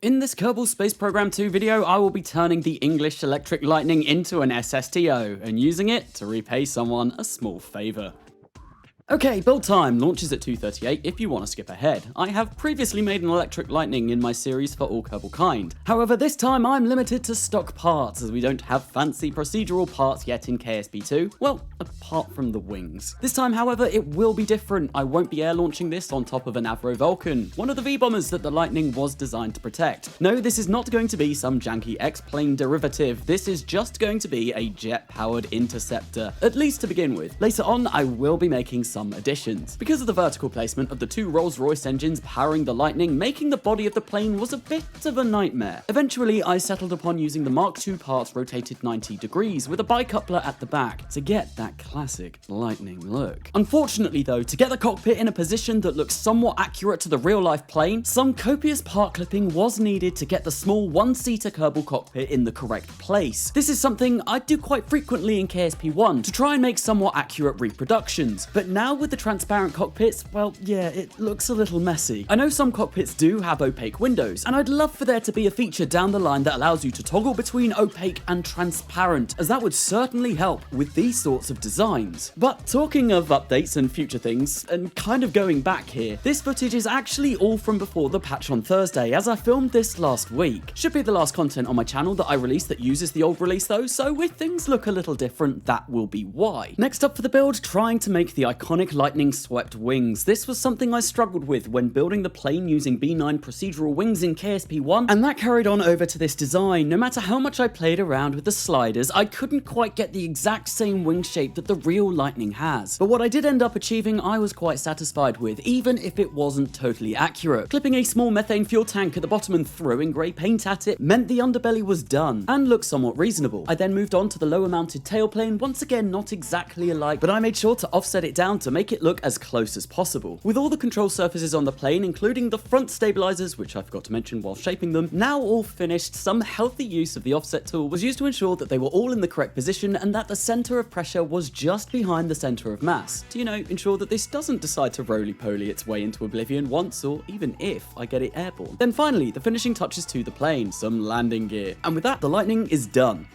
In this Kerbal Space Program 2 video, I will be turning the English electric lightning into an SSTO and using it to repay someone a small favour. Okay, build time launches at 2:38 if you want to skip ahead. I have previously made an electric lightning in my series for all Kerbal kind. However, this time I'm limited to stock parts as we don't have fancy procedural parts yet in KSP2, well, apart from the wings. This time, however, it will be different. I won't be air launching this on top of an Avro Vulcan, one of the V-bombers that the lightning was designed to protect. No, this is not going to be some janky X-plane derivative. This is just going to be a jet-powered interceptor, at least to begin with. Later on, I will be making some additions. Because of the vertical placement of the two Rolls-Royce engines powering the Lightning, making the body of the plane was a bit of a nightmare. Eventually, I settled upon using the Mark II parts rotated 90 degrees with a bicoupler at the back to get that classic Lightning look. Unfortunately though, to get the cockpit in a position that looks somewhat accurate to the real-life plane, some copious part clipping was needed to get the small one-seater Kerbal cockpit in the correct place. This is something I do quite frequently in KSP1 to try and make somewhat accurate reproductions, but now with the transparent cockpits, well, yeah, it looks a little messy. I know some cockpits do have opaque windows, and I'd love for there to be a feature down the line that allows you to toggle between opaque and transparent, as that would certainly help with these sorts of designs. But talking of updates and future things, and kind of going back here, this footage is actually all from before the patch on Thursday, as I filmed this last week. Should be the last content on my channel that I released that uses the old release though, so if things look a little different, that will be why. Next up for the build, trying to make the iconic lightning swept wings. This was something I struggled with when building the plane using B9 procedural wings in KSP1, and that carried on over to this design. No matter how much I played around with the sliders, I couldn't quite get the exact same wing shape that the real Lightning has. But what I did end up achieving, I was quite satisfied with, even if it wasn't totally accurate. Clipping a small methane fuel tank at the bottom and throwing grey paint at it meant the underbelly was done, and looked somewhat reasonable. I then moved on to the lower mounted tailplane, once again not exactly alike, but I made sure to offset it down to make it look as close as possible. With all the control surfaces on the plane, including the front stabilizers, which I forgot to mention while shaping them, now all finished, some healthy use of the offset tool was used to ensure that they were all in the correct position and that the center of pressure was just behind the center of mass, to, ensure that this doesn't decide to roly-poly its way into oblivion once or even if I get it airborne. Then finally, the finishing touches to the plane, some landing gear. And with that, the Lightning is done.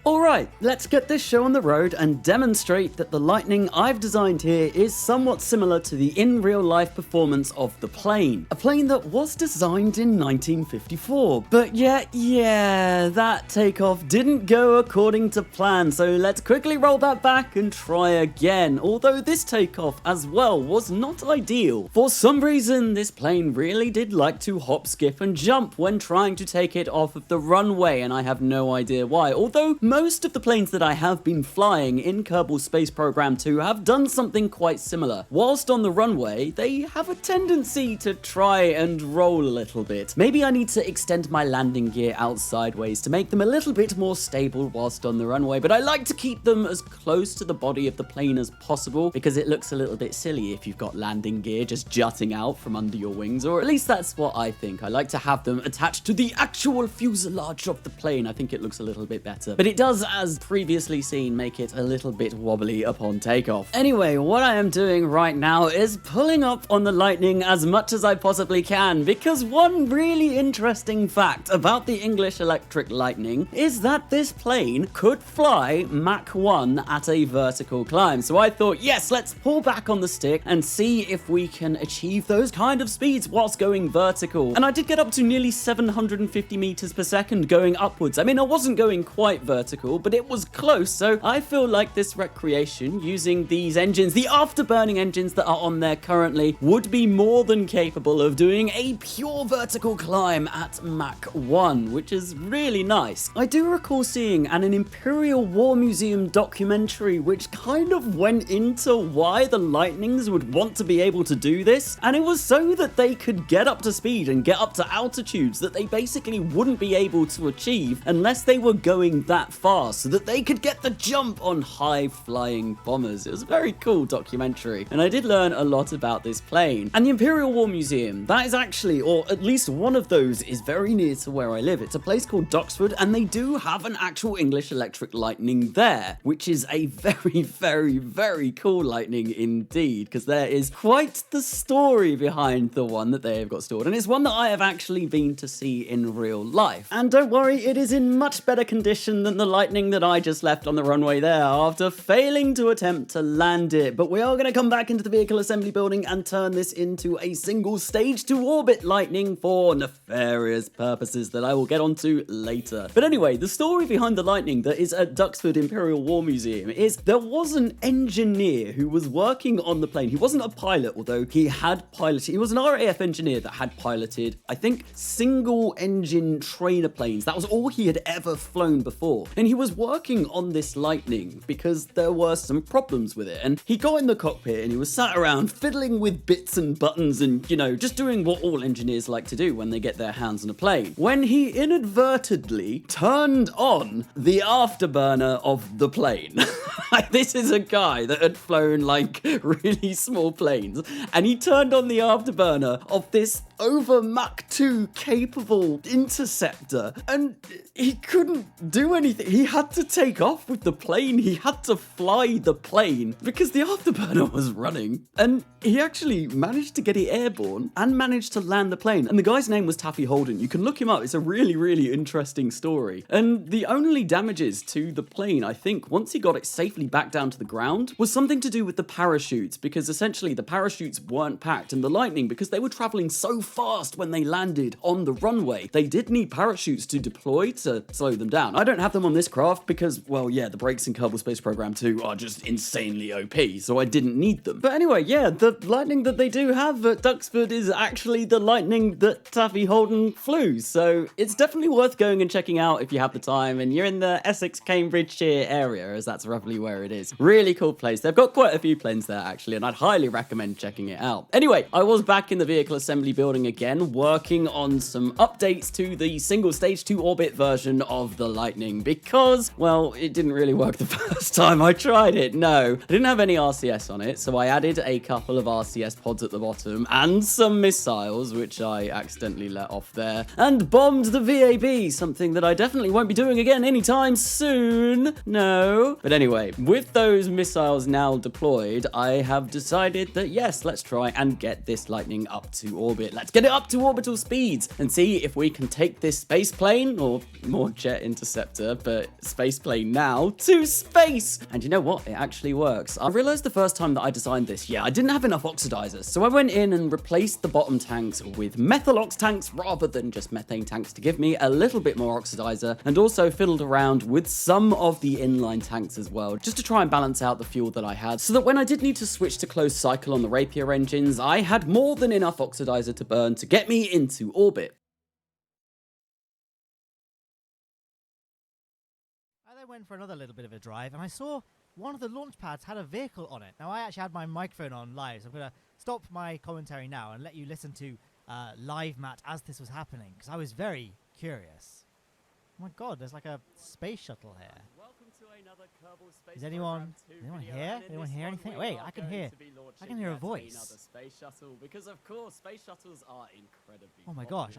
Alright, let's get this show on the road and demonstrate that the Lightning I've designed here is somewhat similar to the in-real-life performance of the plane. A plane that was designed in 1954. But yeah, that takeoff didn't go according to plan, so let's quickly roll that back and try again. Although this takeoff as well was not ideal. For some reason, this plane really did like to hop, skip, and jump when trying to take it off of the runway, and I have no idea why. Although most of the planes that I have been flying in Kerbal Space Program 2 have done something quite similar. Whilst on the runway, they have a tendency to try and roll a little bit. Maybe I need to extend my landing gear out sideways to make them a little bit more stable whilst on the runway, but I like to keep them as close to the body of the plane as possible because it looks a little bit silly if you've got landing gear just jutting out from under your wings, or at least that's what I think. I like to have them attached to the actual fuselage of the plane. I think it looks a little bit better. But it does, as previously seen, make it a little bit wobbly upon takeoff. Anyway, what I am doing right now is pulling up on the Lightning as much as I possibly can, because one really interesting fact about the English electric Lightning is that this plane could fly Mach 1 at a vertical climb. So I thought, yes, let's pull back on the stick and see if we can achieve those kind of speeds whilst going vertical. And I did get up to nearly 750 meters per second going upwards. I mean, I wasn't going quite vertical, but it was close, so I feel like this recreation using these engines, the afterburning engines that are on there currently, would be more than capable of doing a pure vertical climb at Mach 1, which is really nice. I do recall seeing an Imperial War Museum documentary which kind of went into why the Lightnings would want to be able to do this, and it was so that they could get up to speed and get up to altitudes that they basically wouldn't be able to achieve unless they were going that fast so that they could get the jump on high-flying bombers. It was a very cool documentary, and I did learn a lot about this plane. And the Imperial War Museum, that is actually, or at least one of those, is very near to where I live. It's a place called Duxford, and they do have an actual English Electric Lightning there, which is a very, very, very cool lightning indeed, because there is quite the story behind the one that they have got stored, and it's one that I have actually been to see in real life. And don't worry, it is in much better condition than the lightning that I just left on the runway there after failing to attempt to land it. But we are going to come back into the vehicle assembly building and turn this into a single stage to orbit lightning for nefarious purposes that I will get onto later. But anyway, the story behind the lightning that is at Duxford Imperial War Museum is there was an engineer who was working on the plane. He wasn't a pilot, although he had piloted. He was an RAF engineer that had piloted, I think, single engine trainer planes. That was all he had ever flown before. And he was working on this lightning because there were some problems with it. And he got in the cockpit and he was sat around fiddling with bits and buttons and, you know, just doing what all engineers like to do when they get their hands on a plane. When he inadvertently turned on the afterburner of the plane. This is a guy that had flown like really small planes, and he turned on the afterburner of this over Mach 2 capable interceptor, and he couldn't do anything. He had to take off with the plane. He had to fly the plane because the afterburner was running, and he actually managed to get it airborne and managed to land the plane. And the guy's name was Taffy Holden. You can look him up. It's a really, really interesting story. And the only damages to the plane, I think, once he got it safely back down to the ground, was something to do with the parachutes, because essentially the parachutes weren't packed, and the Lightning, because they were traveling so fast when they landed on the runway, they did need parachutes to deploy to slow them down. I don't have them on this craft because, well, yeah, the brakes in Kerbal Space Program 2 are just insanely OP, so I didn't need them. But anyway, yeah, the Lightning that they do have at Duxford is actually the Lightning that Taffy Holden flew, so it's definitely worth going and checking out if you have the time and you're in the Essex, Cambridgeshire area, as that's roughly where it is. Really cool place. They've got quite a few planes there actually, and I'd highly recommend checking it out. Anyway, I was back in the vehicle assembly building again, working on some updates to the single stage to orbit version of the Lightning because, well, it didn't really work the first time I tried it. No, I didn't have any RCS on it, so I added a couple of RCS pods at the bottom and some missiles, which I accidentally let off there, and bombed the VAB, something that I definitely won't be doing again anytime soon. No. But anyway, with those missiles now deployed, I have decided that yes, let's try and get this Lightning up to orbit. Let's get it up to orbital speeds and see if we can take this space plane, or more jet interceptor, but space plane now, to space. And you know what? It actually works. I realized the first time that I designed this, I didn't have enough oxidizers. So I went in and replaced the bottom tanks with methyl ox tanks rather than just methane tanks to give me a little bit more oxidizer, and also fiddled around with some of the inline tanks as well, just to try and balance out the fuel that I had, so that when I did need to switch to closed cycle on the Rapier engines, I had more than enough oxidizer to burn to get me into orbit. I then went for another little bit of a drive, and I saw one of the launch pads had a vehicle on it. Now, I actually had my microphone on live, so I'm going to stop my commentary now and let you listen to live Matt as this was happening, because I was very curious. Oh my god, there's like a space shuttle here. Welcome to another Kerbal Space Is anyone here? Anyone hear anything? Wait, I can hear a voice. Space shuttle, because of course space shuttles are incredibly Oh my gosh,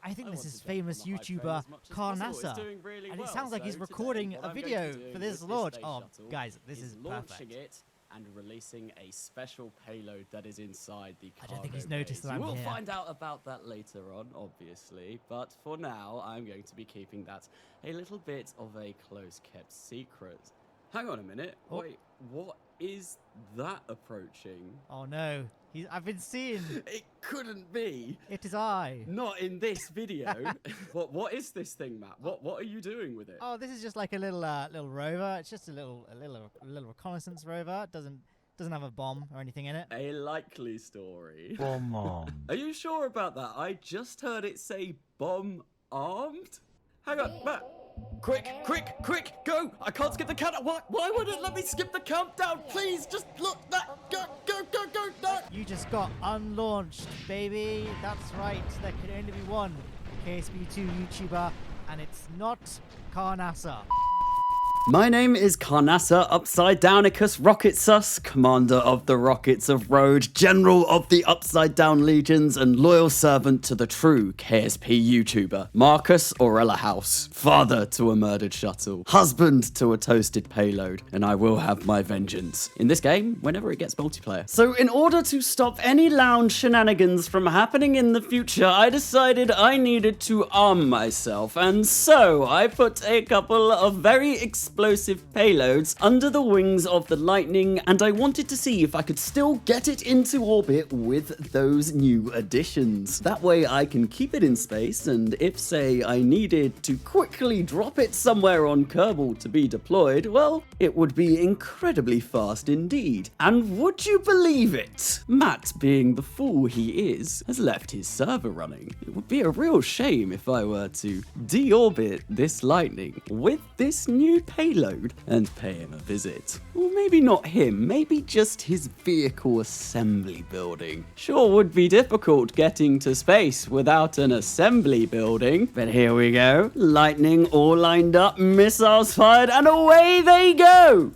I think this is famous YouTuber Carnassa, really and it sounds like he's recording a video for this launch. Oh, guys, this is perfect. It and releasing a special payload that is inside the cargo I don't think he's noticed that I'm here. We'll find out about that later on, obviously, but for now, I'm going to be keeping that a little bit of a close-kept secret. Hang on a minute. Oh. Wait, what is that approaching? Oh no, I've been seeing. It couldn't be. It is I. Not in this video. What is this thing, Matt? What are you doing with it? Oh, this is just like a little rover. It's just a little reconnaissance rover. It doesn't have a bomb or anything in it. A likely story. Bomb armed. Are you sure about that? I just heard it say bomb armed. Hang on, Matt. Quick, go! I can't skip the countdown. Why would it let me skip the countdown? Please, just look. Go, no! You just got unlaunched, baby. That's right. There can only be one KSB2 YouTuber, and it's not Carnassa. My name is Carnassa Upside Downicus Rocketsus, Commander of the Rockets of Road, General of the Upside Down Legions, and loyal servant to the true KSP YouTuber, Marcus Aurella House, father to a murdered shuttle, husband to a toasted payload, and I will have my vengeance. In this game, whenever it gets multiplayer. So in order to stop any Lowne shenanigans from happening in the future, I decided I needed to arm myself, and so I put a couple of very explosive payloads under the wings of the Lightning, and I wanted to see if I could still get it into orbit with those new additions. That way I can keep it in space, and if, say, I needed to quickly drop it somewhere on Kerbal to be deployed, well, it would be incredibly fast indeed. And would you believe it? Matt, being the fool he is, has left his server running. It would be a real shame if I were to deorbit this Lightning with this new payload and pay him a visit. Or maybe not him, maybe just his vehicle assembly building. Sure would be difficult getting to space without an assembly building, but here we go. Lightning all lined up, missiles fired, and away they go!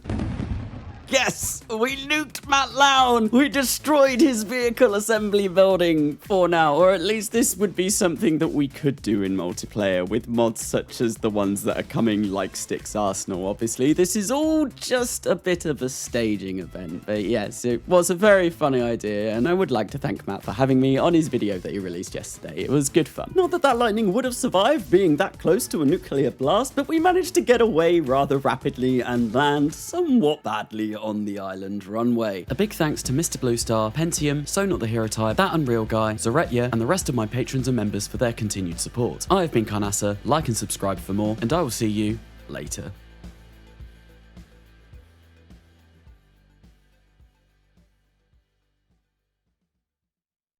Yes, we nuked Matt Lowne. We destroyed his vehicle assembly building for now, or at least this would be something that we could do in multiplayer with mods such as the ones that are coming, like Styx Arsenal. Obviously, this is all just a bit of a staging event, but yes, it was a very funny idea, and I would like to thank Matt for having me on his video that he released yesterday. It was good fun. Not that that Lightning would have survived being that close to a nuclear blast, but we managed to get away rather rapidly and land somewhat badly on the island runway. A big thanks to Mr. Bluestar, Pentium, So Not the Hero Type, That Unreal Guy, Zoretya, and the rest of my patrons and members for their continued support. I have been Carnassa, like and subscribe for more, and I will see you later.